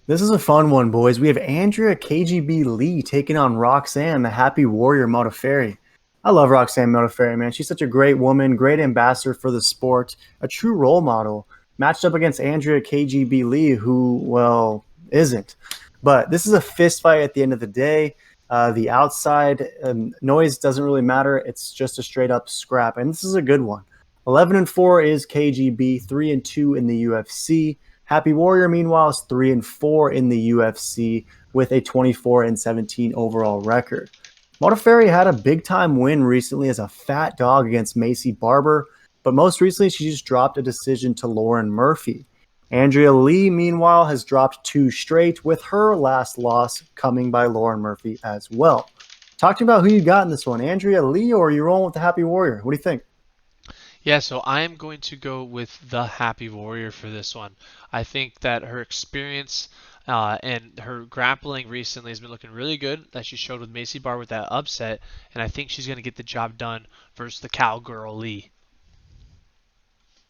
This is a fun one, boys. We have Andrea KGB Lee taking on Roxanne, the Happy Warrior Modafferi. I love Roxanne Modafferi, man. She's such a great woman, great ambassador for the sport, a true role model. Matched up against Andrea KGB Lee, who, well, isn't. But this is a fist fight at the end of the day. The outside noise doesn't really matter. It's just a straight up scrap, and this is a good one. 11-4 is KGB, 3-2 in the UFC. Happy Warrior, meanwhile, is 3-4 in the UFC with a 24-17 overall record. Modafferi had a big time win recently as a fat dog against Macy Barber, but most recently she just dropped a decision to Lauren Murphy. Andrea Lee, meanwhile, has dropped 2 straight, with her last loss coming by Lauren Murphy as well. Talk to me about who you got in this one, Andrea Lee, or are you rolling with the Happy Warrior? What do you think? Yeah, so I am going to go with the Happy Warrior for this one. I think that her experience and her grappling recently has been looking really good, that she showed with Macy Bar with that upset, and I think she's going to get the job done versus the Cowgirl Lee.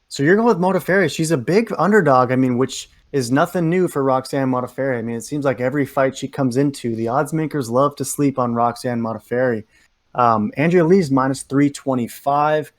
So you're going with Modafferi. She's a big underdog. I mean, which is nothing new for Roxanne Modafferi. I mean, it seems like every fight she comes into, the odds makers love to sleep on Roxanne Modafferi. Andrea Lee's minus 325.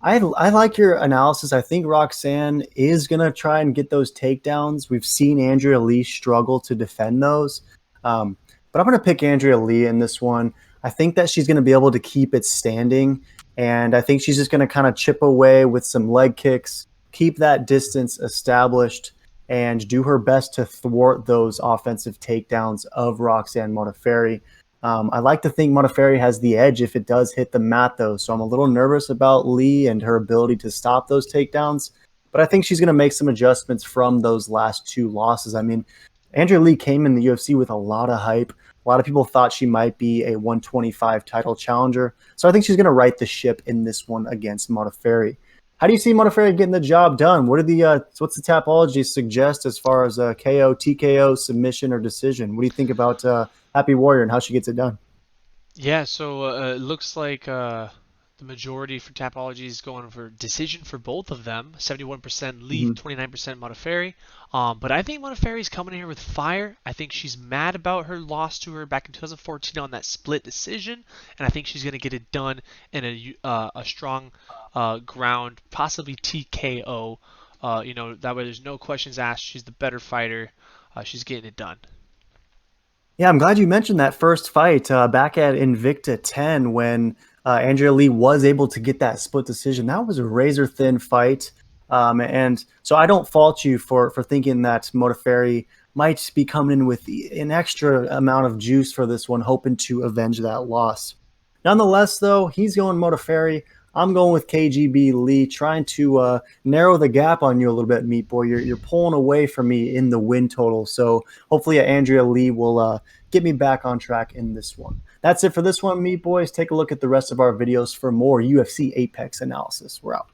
I like your analysis. I think Roxanne is going to try and get those takedowns. We've seen Andrea Lee struggle to defend those. But I'm going to pick Andrea Lee in this one. I think that she's going to be able to keep it standing. And I think she's just going to kind of chip away with some leg kicks, keep that distance established, and do her best to thwart those offensive takedowns of Roxanne Modafferi. I like to think Modafferi has the edge if it does hit the mat, though. So I'm a little nervous about Lee and her ability to stop those takedowns. But I think she's going to make some adjustments from those last 2 losses. I mean, Andrea Lee came in the UFC with a lot of hype. A lot of people thought she might be a 125 title challenger. So I think she's going to right the ship in this one against Modafferi. How do you see Modafferi getting the job done? What's the Tapology suggest as far as a KO, TKO, submission, or decision? What do you think about Happy Warrior and how she gets it done? Yeah, so it looks like the majority for Tapology is going for decision for both of them. 71% Lee, Mhm. 29% Modafferi. But I think Modafferi's coming in here with fire. I think she's mad about her loss to her back in 2014 on that split decision, and I think she's going to get it done in a strong ground, possibly TKO. That way there's no questions asked. She's the better fighter. She's getting it done. Yeah, I'm glad you mentioned that first fight back at Invicta 10 when Andrea Lee was able to get that split decision. That was a razor thin fight. And so I don't fault you for thinking that Modafferi might be coming in with an extra amount of juice for this one, hoping to avenge that loss. Nonetheless, though, he's going Modafferi. I'm going with KGB Lee, trying to narrow the gap on you a little bit, Meat Boy. You're pulling away from me in the win total. So hopefully, Andrea Lee will get me back on track in this one. That's it for this one, Meat Boys. Take a look at the rest of our videos for more UFC Apex analysis. We're out.